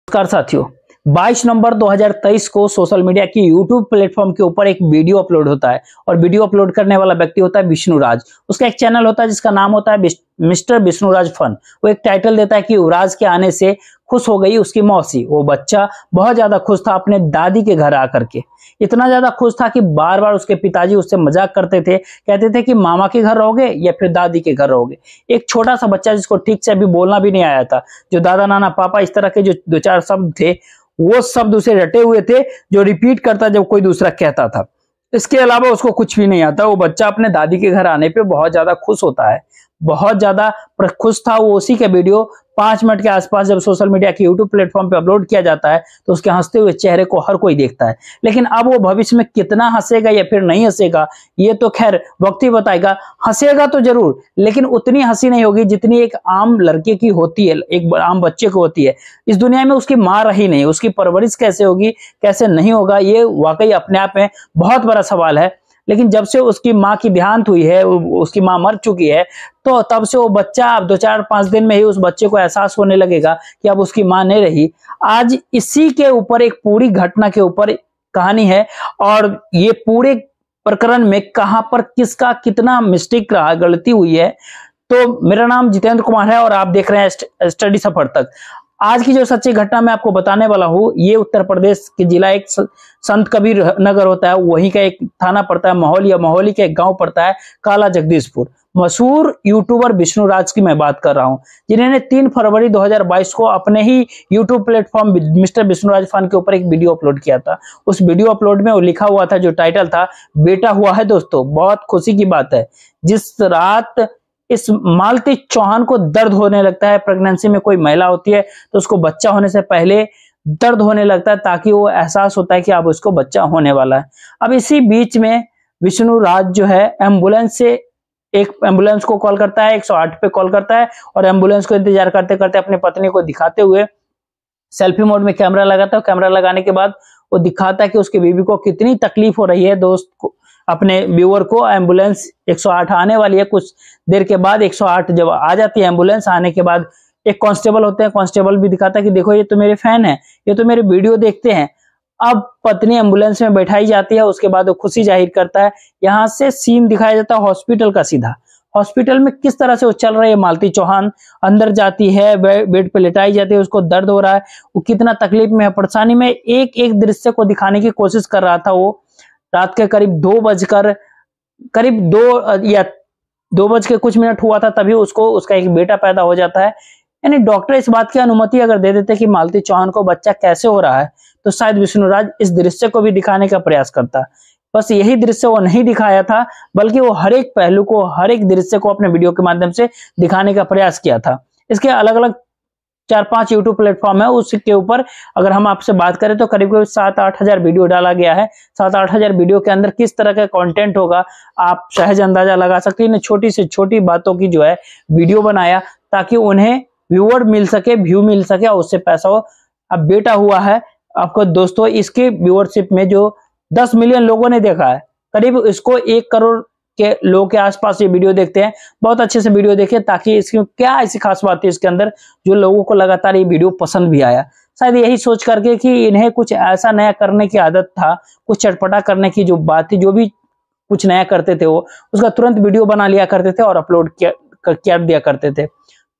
नमस्कार साथियों, 22 नवंबर 2023 को सोशल मीडिया की यूट्यूब प्लेटफॉर्म के ऊपर एक वीडियो अपलोड होता है और वीडियो अपलोड करने वाला व्यक्ति होता है विष्णुराज। उसका एक चैनल होता है जिसका नाम होता है मिस्टर विष्णुराज फन। वो एक टाइटल देता है कि युवराज के आने से खुश हो गई उसकी मौसी। वो बच्चा बहुत ज्यादा खुश था अपने दादी के घर आकर के, इतना ज्यादा खुश था कि बार बार उसके पिताजी उससे मजाक करते थे, कहते थे कि मामा के घर रहोगे या फिर दादी के घर रहोगे। एक छोटा सा बच्चा जिसको ठीक से अभी बोलना भी नहीं आया था, जो दादा नाना पापा इस तरह के जो दो चार शब्द थे वो शब्द उसे रटे हुए थे, जो रिपीट करता जब कोई दूसरा कहता था। इसके अलावा उसको कुछ भी नहीं आता। वो बच्चा अपने दादी के घर आने पे बहुत ज्यादा खुश होता है, बहुत ज्यादा खुश था वो। उसी के वीडियो 5 मिनट के आसपास जब सोशल मीडिया के यूट्यूब प्लेटफॉर्म पे अपलोड किया जाता है तो उसके हंसते हुए चेहरे को हर कोई देखता है। लेकिन अब वो भविष्य में कितना हंसेगा या फिर नहीं हंसेगा ये तो खैर वक्त ही बताएगा। हंसेगा तो जरूर, लेकिन उतनी हंसी नहीं होगी जितनी एक आम लड़के की होती है, एक आम बच्चे को होती है। इस दुनिया में उसकी माँ रही नहीं, उसकी परवरिश कैसे होगी कैसे नहीं होगा ये वाकई अपने आप में बहुत बड़ा सवाल है। लेकिन जब से उसकी माँ की देहांत हुई है, उसकी माँ मर चुकी है, तो तब से वो बच्चा अब 2-4-5 दिन में ही उस बच्चे को एहसास होने लगेगा कि अब उसकी माँ नहीं रही। आज इसी के ऊपर एक पूरी घटना के ऊपर कहानी है और ये पूरे प्रकरण में कहां पर किसका कितना मिस्टेक रहा, गलती हुई है। तो मेरा नाम जितेंद्र कुमार है और आप देख रहे हैं स्टडी सफर तक। आज की जो सच्ची घटना मैं आपको बताने वाला हूँ, ये उत्तर प्रदेश के जिला एक संत कबीर नगर होता है, वहीं का एक थाना पड़ता है माहौली, या माहौली का एक गांव पड़ता है काला जगदीशपुर। मशहूर यूट्यूबर विष्णुराज की मैं बात कर रहा हूं, जिन्होंने 3 फरवरी 2022 को अपने ही YouTube platform mister Vishnuraj fun के ऊपर एक वीडियो अपलोड किया था। उस वीडियो अपलोड में वो लिखा हुआ था, जो टाइटल था, बेटा हुआ है। दोस्तों बहुत खुशी की बात है। जिस रात इस मालती चौहान को दर्द होने लगता है, प्रेगनेंसी में कोई महिला होती है तो उसको बच्चा होने से पहले दर्द होने लगता है, ताकि वो एहसास होता है कि अब उसको बच्चा होने वाला है। अब इसी बीच में विष्णुराज जो है एक एम्बुलेंस को कॉल करता है, 108 पे कॉल करता है और एम्बुलेंस को इंतजार करते करते अपने पत्नी को दिखाते हुए सेल्फी मोड में कैमरा लगाता है। कैमरा लगाने के बाद वो दिखाता है कि उसकी बीवी को कितनी तकलीफ हो रही है। दोस्त को, अपने व्यूअर को, एम्बुलेंस 108 आने वाली है। कुछ देर के बाद 108 जब आ जाती है एम्बुलेंस, आने के बाद एक कांस्टेबल होते हैं, कांस्टेबल भी दिखाता है कि देखो ये तो मेरे फैन है, ये तो मेरे वीडियो देखते हैं। अब पत्नी एम्बुलेंस में बैठाई जाती है, उसके बाद वो खुशी जाहिर करता है। यहाँ से सीन दिखाया जाता है हॉस्पिटल का। सीधा हॉस्पिटल में किस तरह से वो चल रही है। मालती चौहान अंदर जाती है, बेड पे लेटाई जाती है, उसको दर्द हो रहा है, वो कितना तकलीफ में है, परेशानी में। एक एक दृश्य को दिखाने की कोशिश कर रहा था वो। रात के करीब 2 बज के कुछ मिनट हुआ था, तभी उसको उसका एक बेटा पैदा हो जाता है। यानी डॉक्टर इस बात की अनुमति अगर दे देते कि मालती चौहान को बच्चा कैसे हो रहा है, तो शायद विष्णुराज इस दृश्य को भी दिखाने का प्रयास करता। बस यही दृश्य वो नहीं दिखाया था, बल्कि वो हर एक पहलू को, हर एक दृश्य को अपने वीडियो के माध्यम से दिखाने का प्रयास किया था। इसके अलग अलग 4-5 यूट्यूब प्लेटफॉर्म है, उसके ऊपर अगर हम आपसे बात करें तो करीब 7-8 हजार वीडियो डाला गया है। 7-8 हजार वीडियो के अंदर किस तरह का कंटेंट होगा आप सहज अंदाजा लगा सकते हैं। छोटी से छोटी बातों की जो है वीडियो बनाया, ताकि उन्हें व्यूअर मिल सके, व्यू मिल सके और उससे पैसा हो। अब बेटा हुआ है आपको दोस्तों, इसके व्यूअरशिप में जो 10 मिलियन लोगों ने देखा है, करीब इसको 1 करोड़ के लोगों के आसपास ये वीडियो देखते हैं। बहुत अच्छे से वीडियो देखें, ताकि इसकी क्या ऐसी खास बात है इसके अंदर जो लोगों को लगातार ये वीडियो पसंद भी आया। शायद यही सोच करके कि इन्हें कुछ ऐसा नया करने की आदत था, कुछ चटपटा करने की जो बात थी, जो भी कुछ नया करते थे वो उसका तुरंत वीडियो बना लिया करते थे और अपलोड कर दिया करते थे।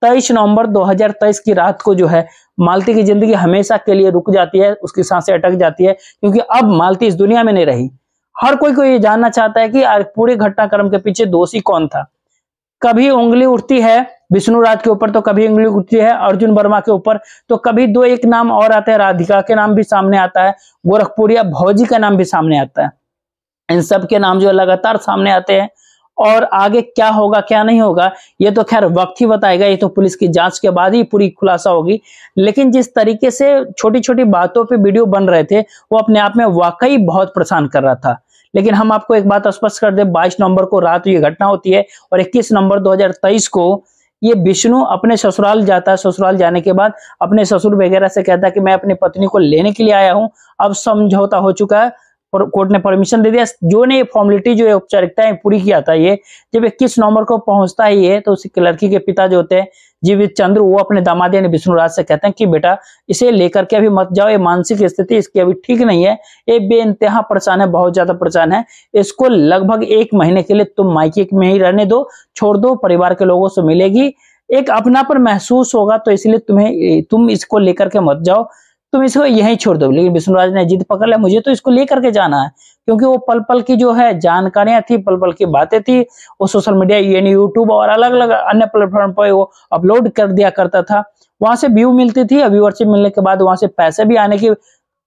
23 नवंबर 2023 की रात को जो है मालती की जिंदगी हमेशा के लिए रुक जाती है, उसकी सांसें अटक जाती है, क्योंकि अब मालती इस दुनिया में नहीं रही। हर कोई को ये जानना चाहता है कि पूरे घटनाक्रम के पीछे दोषी कौन था। कभी उंगली उठती है विष्णुराज के ऊपर, तो कभी उंगली उठती है अर्जुन वर्मा के ऊपर, तो कभी 2-1 नाम और आते हैं, राधिका के नाम भी सामने आता है, गोरखपुरिया भौजी का नाम भी सामने आता है। इन सब के नाम जो लगातार सामने आते हैं और आगे क्या होगा क्या नहीं होगा ये तो खैर वक्त ही बताएगा। ये तो पुलिस की जांच के बाद ही पूरी खुलासा होगी। लेकिन जिस तरीके से छोटी छोटी बातों पे वीडियो बन रहे थे, वो अपने आप में वाकई बहुत परेशान कर रहा था। लेकिन हम आपको एक बात स्पष्ट कर दे, 22 नवंबर को रात ये घटना होती है और 21 नवंबर 2023 को ये विष्णु अपने ससुराल जाता है। ससुराल जाने के बाद अपने ससुर वगैरह से कहता है कि मैं अपनी पत्नी को लेने के लिए आया हूँ, अब समझौता हो चुका है, कोर्ट ने परमिशन दे दिया। जो ने फॉर्मेलिटी जो औपचारिकताएं पूरी किया था, ये जब 21 नवंबर को पहुंचता है ये, तो उसी लड़की के पिता जो होते हैं जीवित चंद्र वो अपने दामाद यानी विष्णुराज से कहते हैं कि बेटा इसे लेकर के अभी मत जाओ, ये मानसिक स्थिति इसकी अभी ठीक नहीं है, ये बेइंतहा परेशान है, बहुत ज्यादा परेशान है, इसको लगभग 1 महीने के लिए तुम मायके में ही रहने दो, छोड़ दो, परिवार के लोगों से मिलेगी, एक अपनापन महसूस होगा, तो इसलिए तुम इसको लेकर के मत जाओ, तुम इसको यहीं छोड़ दो। लेकिन विष्णुराज ने जिद पकड़ लिया, मुझे तो इसको लेकर के जाना है, क्योंकि वो पल पल की जो है जानकारियां थी, पल पल की बातें थी, वो सोशल मीडिया यानी यूट्यूब और अलग अलग अन्य प्लेटफॉर्म पर वो अपलोड कर दिया करता था, वहां से व्यू मिलती थी, व्यूअरशिप मिलने के बाद वहां से पैसे भी आने की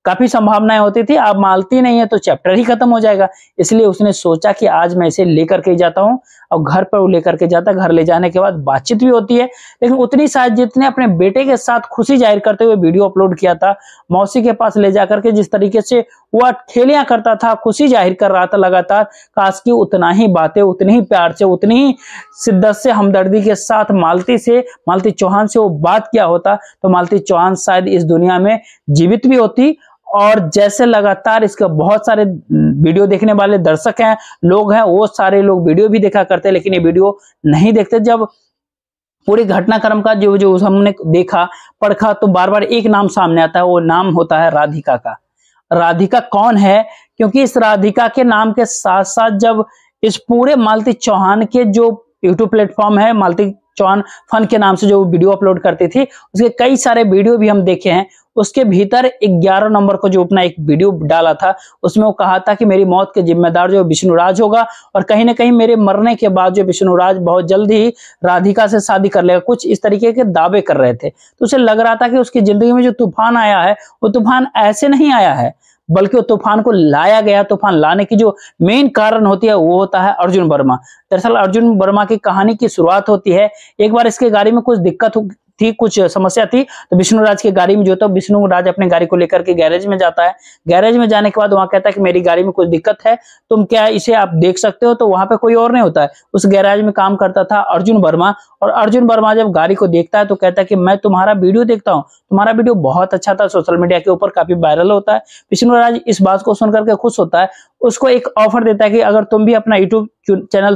काफी संभावनाएं होती थी। अब मालती नहीं है तो चैप्टर ही खत्म हो जाएगा, इसलिए उसने सोचा कि आज मैं इसे लेकर के जाता हूं, और घर पर वो लेकर के जाता, घर ले जाने के बाद बातचीत भी होती है, लेकिन उतनी शायद जितने अपने बेटे के साथ खुशी जाहिर करते हुए वीडियो अपलोड किया था, मौसी के पास ले जाकर के जिस तरीके से वह खेलियां करता था, खुशी जाहिर कर रहा था लगातार, काश की उतना ही बातें, उतनी ही प्यार से, उतनी ही शिद्दत से, हमदर्दी के साथ मालती चौहान से वो बात किया होता, तो मालती चौहान शायद इस दुनिया में जीवित भी होती। और जैसे लगातार इसके बहुत सारे वीडियो देखने वाले दर्शक हैं, लोग हैं, वो सारे लोग वीडियो भी देखा करते हैं, लेकिन ये वीडियो नहीं देखते। जब पूरी घटनाक्रम का जो हमने देखा पढ़ा, तो बार बार एक नाम सामने आता है, वो नाम होता है राधिका का। राधिका कौन है? क्योंकि इस राधिका के नाम के साथ साथ जब इस पूरे मालती चौहान के जो यूट्यूब प्लेटफॉर्म है, मालती चौहान फन के नाम से जो वीडियो अपलोड करती थी, उसके कई सारे वीडियो भी हम देखे हैं। उसके भीतर 11 नंबर को जो अपना एक वीडियो डाला था, उसमें वो कहा था कि मेरी मौत के जिम्मेदार जो विष्णुराज होगा, और कहीं ना कहीं मेरे मरने के बाद जो विष्णुराज बहुत जल्द ही राधिका से शादी कर लेगा, कुछ इस तरीके के दावे कर रहे थे। तो उसे लग रहा था कि उसकी जिंदगी में जो तूफान आया है, वो तूफान ऐसे नहीं आया है, बल्कि वो तूफान को लाया गया। तूफान लाने की जो मेन कारण होती है वो होता है अर्जुन वर्मा। दरअसल अर्जुन वर्मा की कहानी की शुरुआत होती है, एक बार इसके गाड़ी में कुछ दिक्कत थी, कुछ समस्या थी, तो विष्णुराज की गाड़ी में जो था, विष्णुराज अपने गाड़ी को लेकर के गैरेज में जाता है। गैरेज में जाने के बाद वहां कहता है कि मेरी गाड़ी में कुछ दिक्कत है, तुम क्या इसे आप देख सकते हो? तो वहां पे कोई और नहीं होता है, उस गैरेज में काम करता था अर्जुन वर्मा। और अर्जुन वर्मा जब गाड़ी को देखता है तो कहता है कि मैं तुम्हारा वीडियो देखता हूँ, तुम्हारा वीडियो बहुत अच्छा था, सोशल मीडिया के ऊपर काफी वायरल होता है। विष्णुराज इस बात को सुनकर के खुश होता है, उसको एक ऑफर देता है कि अगर तुम भी अपना यूट्यूब चैनल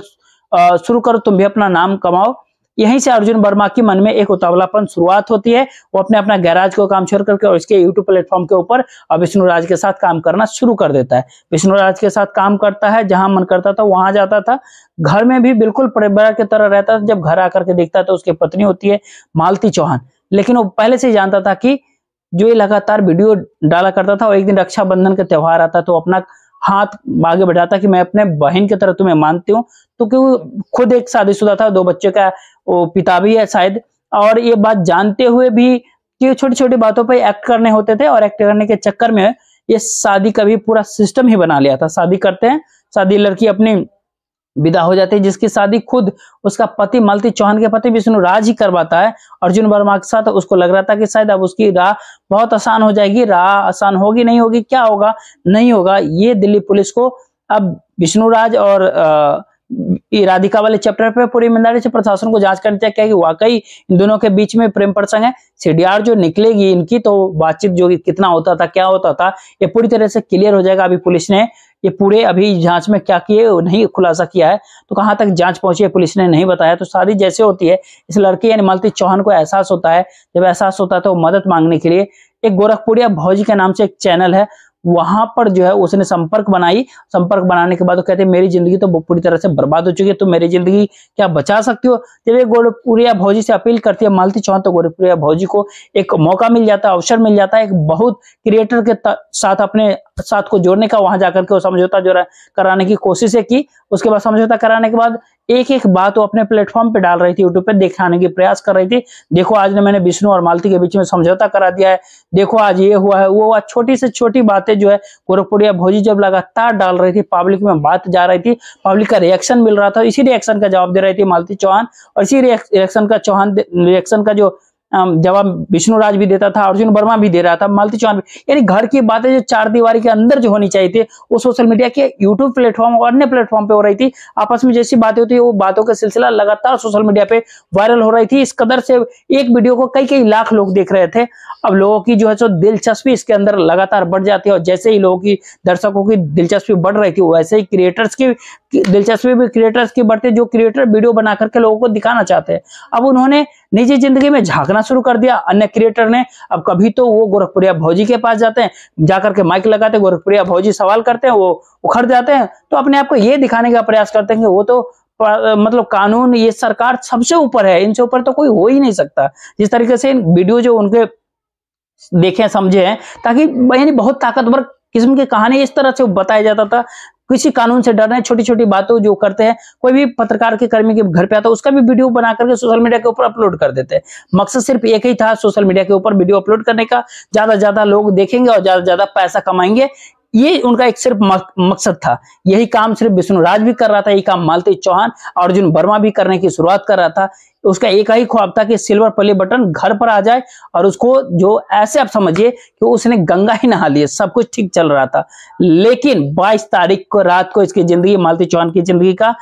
शुरू करो, तुम भी अपना नाम कमाओ। यहीं से अर्जुन वर्मा की मन में एक उतावलापन शुरुआत होती है, वो अपना गैराज को काम छोड़ करके और इसके यूट्यूब प्लेटफॉर्म के ऊपर विष्णुराज के साथ काम करना शुरू कर देता है। विष्णुराज के साथ काम करता है, जहां मन करता था वहां जाता था, घर में भी बिल्कुल परिवार की तरह रहता था। जब घर आकर के देखता है तो उसकी पत्नी होती है मालती चौहान, लेकिन वो पहले से ही जानता था कि जो ये लगातार वीडियो डाला करता था, और एक दिन रक्षाबंधन का त्योहार आता तो अपना हाथ आगे बढ़ाता कि मैं अपने बहन की तरह तुम्हें मानती हूँ। तो क्यों खुद एक शादीशुदा था, 2 बच्चों का वो पिता भी है शायद, और ये बात जानते हुए भी कि छोटी छोटी बातों पे एक्ट करने होते थे, और एक्ट करने के चक्कर में ये शादी का भी पूरा सिस्टम ही बना लिया था। शादी करते हैं, शादी लड़की अपनी विदा हो जाती है, जिसकी शादी खुद उसका पति मालती चौहान के पति विष्णुराज ही करवाता है अर्जुन वर्मा के साथ। उसको लग रहा था कि शायद अब उसकी राह बहुत आसान हो जाएगी, राह आसान होगी नहीं होगी, क्या होगा नहीं होगा, ये दिल्ली पुलिस को अब विष्णुराज और राधिका वाले चैप्टर पे पूरी ईमानदारी से प्रशासन को जांच करनी चाहिए कि वाकई इन दोनों के बीच में प्रेम प्रसंग है। सीडीआर जो निकलेगी इनकी, तो बातचीत जो कितना होता था, क्या होता था, ये पूरी तरह से क्लियर हो जाएगा। अभी पुलिस ने ये पूरे अभी जांच में क्या किए नहीं खुलासा किया है, तो कहां तक जांच पहुंची है पुलिस ने नहीं बताया। तो शादी जैसे होती है, इस लड़की यानी मालती चौहान को एहसास होता है, जब एहसास होता है तो मदद मांगने के लिए एक गोरखपुरिया भौजी के नाम से एक चैनल है, वहां पर जो है उसने संपर्क बनाने के बाद वो कहते हैं मेरी जिंदगी तो पूरी तरह से बर्बाद हो चुकी है, तो मेरी जिंदगी क्या बचा सकती हो? जब ये गोरखपुरिया भौजी से अपील करती है मालती चौहान, तो गोरखपुरिया भौजी को एक मौका मिल जाता है, अवसर मिल जाता है, एक बहुत क्रिएटर के साथ अपने साथ को जोड़ने का। वहां जाकर के वो समझौता जो कराने की कोशिश की। उसके बाद समझौता कराने के बाद एक एक बात वो अपने प्लेटफॉर्म पे डाल रही थी, यूट्यूब पे दिखाने की प्रयास कर रही थी। देखो आज ने मैंने विष्णु और मालती के बीच में समझौता करा दिया है, देखो आज ये हुआ है वो हुआ। छोटी से छोटी बातें जो है गोरखपुरिया भौजी जब लगातार डाल रही थी, पब्लिक में बात जा रही थी, पब्लिक का रिएक्शन मिल रहा था, इसी रिएक्शन का जवाब दे रही थी मालती चौहान, और इसी रिएक्शन का जो जवाब विष्णु राज भी देता था, अर्जुन वर्मा भी दे रहा था, मालती चौहान भी। यानी घर की बातें जो चार दीवारी के अंदर जो होनी चाहिए थी वो सोशल मीडिया के यूट्यूब प्लेटफॉर्म और अन्य प्लेटफॉर्म पे हो रही थी। आपस में जैसी बातें होती है वो बातों का सिलसिला लगातार सोशल मीडिया पे वायरल हो रही थी। इस कदर से एक वीडियो को कई कई लाख लोग देख रहे थे। अब लोगों की जो है सो दिलचस्पी इसके अंदर लगातार बढ़ जाती है, और जैसे ही लोगों की, दर्शकों की दिलचस्पी बढ़ रही थी वैसे ही क्रिएटर्स की दिलचस्पी भी क्रिएटर्स की बढ़ती, जो क्रिएटर वीडियो बना करके लोगों को दिखाना चाहते हैं। अब उन्होंने निजी जिंदगी में झांकना शुरू कर दिया। अन्य क्रिएटर ने अब कभी तो वो गोरखपुरिया भौजी के पास जाते हैं, जाकर के माइक लगाते, गोरखपुरिया भौजी सवाल करते हैं, वो उखड़ जाते हैं, तो अपने आप को ये दिखाने का प्रयास करते हैं कि वो तो मतलब कानून, ये सरकार सबसे ऊपर है, इनसे ऊपर तो कोई हो ही नहीं सकता। जिस तरीके से वीडियो जो उनके देखे समझे हैं, ताकि यानी बहुत ताकतवर किस्म की कहानी इस तरह से बताया जाता था। किसी कानून से डरना है, छोटी छोटी बातों जो करते हैं, कोई भी पत्रकार के कर्मी के घर पे आता है उसका भी वीडियो बना करके सोशल मीडिया के ऊपर अपलोड कर देते हैं। मकसद सिर्फ एक ही था सोशल मीडिया के ऊपर वीडियो अपलोड करने का, ज्यादा से ज्यादा लोग देखेंगे और ज्यादा से ज्यादा पैसा कमाएंगे, ये उनका एक सिर्फ मकसद था। यही काम सिर्फ विष्णु राज भी कर रहा था, यही काम मालती चौहान, अर्जुन वर्मा भी करने की शुरुआत कर रहा था। उसका एक ही ख्वाब था कि सिल्वर प्ले बटन घर पर आ जाए, और उसको जो ऐसे आप समझिए कि उसने गंगा ही नहा ली, सब कुछ ठीक चल रहा था। लेकिन 22 तारीख को रात को इसकी जिंदगी, मालती चौहान की जिंदगी का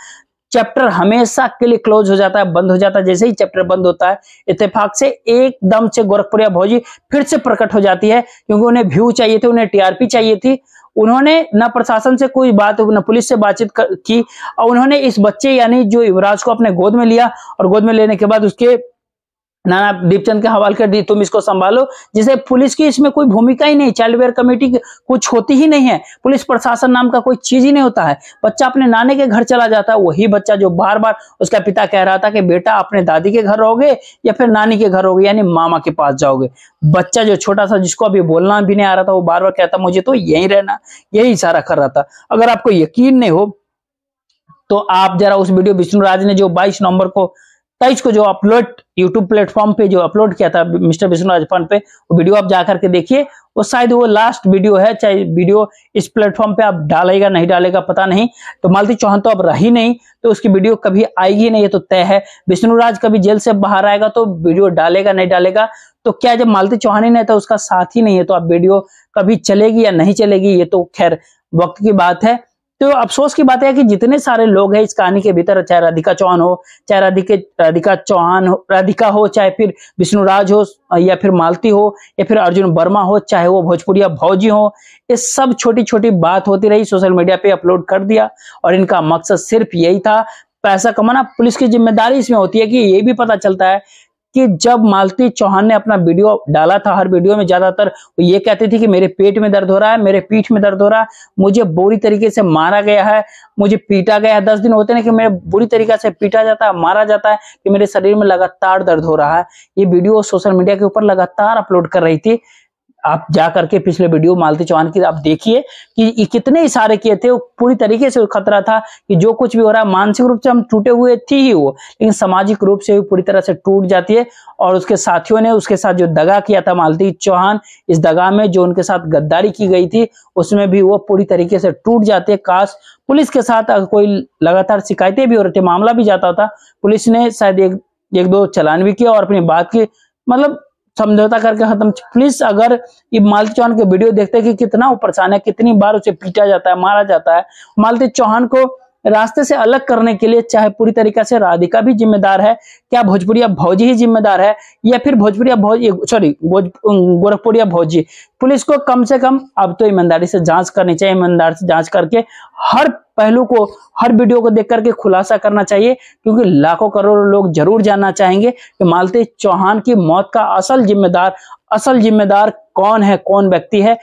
चैप्टर हमेशा के लिए क्लोज हो जाता है, बंद हो जाता है। जैसे ही चैप्टर बंद होता है, इत्तेफाक से एकदम से गोरखपुरिया भौजी फिर से प्रकट हो जाती है, क्योंकि उन्हें व्यू चाहिए थे, उन्हें टीआरपी चाहिए थी। उन्होंने न प्रशासन से कोई बात, न पुलिस से बातचीत की, और उन्होंने इस बच्चे यानी जो युवराज को अपने गोद में लिया, और गोद में लेने के बाद उसके नाना दीपचंद के हवाले कर दी, तुम इसको संभालो। जिसे पुलिस की इसमें कोई भूमिका ही नहीं, चाइल्ड वेयर कमेटी कुछ होती ही नहीं है, पुलिस प्रशासन नाम का कोई चीज ही नहीं होता है। बच्चा अपने नाने के घर चला जाता है, वही बच्चा जो बार बार उसका पिता कह रहा था कि बेटा अपने दादी के घर रहोगे या फिर नानी के घर रहोगे, यानी मामा के पास जाओगे। बच्चा जो छोटा सा, जिसको अभी बोलना भी नहीं आ रहा था, वो बार बार कहता मुझे तो यहीं रहना, यही इशारा कर रहा था। अगर आपको यकीन नहीं हो तो आप जरा उस वीडियो विष्णु राज ने जो 22 नवंबर को 23 को जो अपलोड यूट्यूब प्लेटफॉर्म पे जो अपलोड किया था मिस्टर विष्णु राज फन पे, वो वीडियो आप जाकर के देखिए। वो शायद वो लास्ट वीडियो है, चाहे वीडियो इस प्लेटफॉर्म पे आप डालेगा नहीं डालेगा पता नहीं। तो मालती चौहान तो अब रही नहीं, तो उसकी वीडियो कभी आएगी नहीं, ये तो तय है। विष्णु राज कभी जेल से बाहर आएगा तो वीडियो डालेगा नहीं डालेगा, तो क्या जब मालती चौहान ही नहीं था, उसका साथ ही नहीं है, तो अब वीडियो कभी चलेगी या नहीं चलेगी, ये तो खैर वक्त की बात है। तो अफसोस की बात है कि जितने सारे लोग हैं इस कहानी के भीतर, चाहे राधिका चौहान हो, चाहे राधिका हो, चाहे फिर विष्णु राज हो, या फिर मालती हो, या फिर अर्जुन वर्मा हो, चाहे वो भोजपुरिया भौजी हो, ये सब छोटी छोटी बात होती रही, सोशल मीडिया पे अपलोड कर दिया, और इनका मकसद सिर्फ यही था, पैसा कमाना। पुलिस की जिम्मेदारी इसमें होती है कि ये भी पता चलता है कि जब मालती चौहान ने अपना वीडियो डाला था, हर वीडियो में ज्यादातर वो ये कहती थी कि मेरे पेट में दर्द हो रहा है, मेरे पीठ में दर्द हो रहा है, मुझे बुरी तरीके से मारा गया है, मुझे पीटा गया है। 10 दिन होते ना कि मेरे बुरी तरीके से पीटा जाता है, मारा जाता है, कि मेरे शरीर में लगातार दर्द हो रहा है। ये वीडियो सोशल मीडिया के ऊपर लगातार अपलोड कर रही थी। आप जा करके पिछले वीडियो मालती चौहान की आप देखिए कि कितने इशारे किए थे। वो पूरी तरीके से खतरा था कि जो कुछ भी हो रहा है, मानसिक रूप से हम टूटे हुए थी ही वो, लेकिन सामाजिक रूप से भी पूरी तरह से टूट जाती है। और उसके साथियों ने उसके साथ जो दगा किया था मालती चौहान, इस दगा में जो उनके साथ गद्दारी की गई थी, उसमें भी वो पूरी तरीके से टूट जाते हैं। काश पुलिस के साथ कोई लगातार शिकायतें भी हो रही थी, मामला भी जाता था, पुलिस ने शायद एक दो चालान भी किया और अपनी बात की मतलब समझौता करके खत्म। प्लीज अगर ये मालती चौहान के वीडियो देखते हैं कि कितना वो परेशान है, कितनी बार उसे पीटा जाता है, मारा जाता है। मालती चौहान को रास्ते से अलग करने के लिए चाहे पूरी तरीके से राधिका भी जिम्मेदार है, क्या भोजपुरिया भौजी ही जिम्मेदार है, या फिर भोजपुरिया भौजी गोरखपुरिया भौजी। पुलिस को कम से कम अब तो ईमानदारी से जांच करनी चाहिए, ईमानदारी से जांच करके हर पहलू को, हर वीडियो को देख करके खुलासा करना चाहिए, क्योंकि लाखों करोड़ों लोग जरूर जानना चाहेंगे कि मालती चौहान की मौत का असल जिम्मेदार कौन है, कौन व्यक्ति है।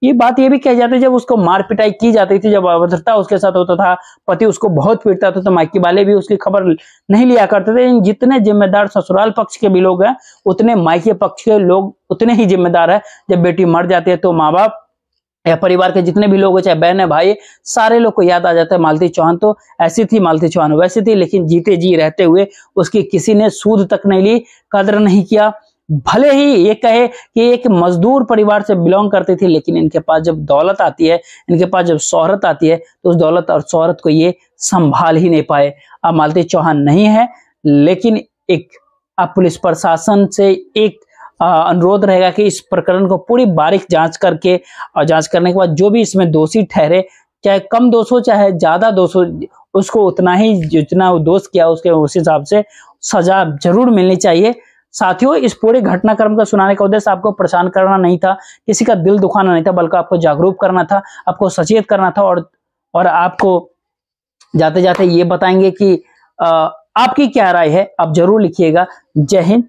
ये बात ये भी कही जाती है, जब उसको मार पिटाई की जाती थी, जब अभद्रता उसके साथ होता था, पति उसको बहुत पीटता था, तो मायके वाले भी उसकी खबर नहीं लिया करते थे। जितने जिम्मेदार ससुराल पक्ष के भी लोग हैं, उतने मायके पक्ष के लोग उतने ही जिम्मेदार है। जब बेटी मर जाती है तो माँ बाप या परिवार के जितने भी लोग, चाहे बहन है भाई, सारे लोग को याद आ जाता है मालती चौहान तो ऐसी थी, मालती चौहान वैसी थी। लेकिन जीते जी रहते हुए उसकी किसी ने सूद तक नहीं ली, कदर नहीं किया। भले ही ये कहे कि एक मजदूर परिवार से बिलोंग करती थी, लेकिन इनके पास जब दौलत आती है, इनके पास जब शोहरत आती है, तो उस दौलत और शोहरत को ये संभाल ही नहीं पाए। अब मालती चौहान नहीं है, लेकिन एक आप पुलिस प्रशासन से एक अनुरोध रहेगा कि इस प्रकरण को पूरी बारीक जांच करके और जांच करने के बाद जो भी इसमें दोषी ठहरे, चाहे कम दोष हो चाहे ज्यादा दोष हो, उसको उतना ही जितना वो दोष किया उसके उस हिसाब से सजा जरूर मिलनी चाहिए। साथियों, इस पूरे घटनाक्रम का सुनाने का उद्देश्य आपको परेशान करना नहीं था, किसी का दिल दुखाना नहीं था, बल्कि आपको जागरूक करना था, आपको सचेत करना था और आपको जाते जाते ये बताएंगे कि आपकी क्या राय है, आप जरूर लिखिएगा। जय हिंद।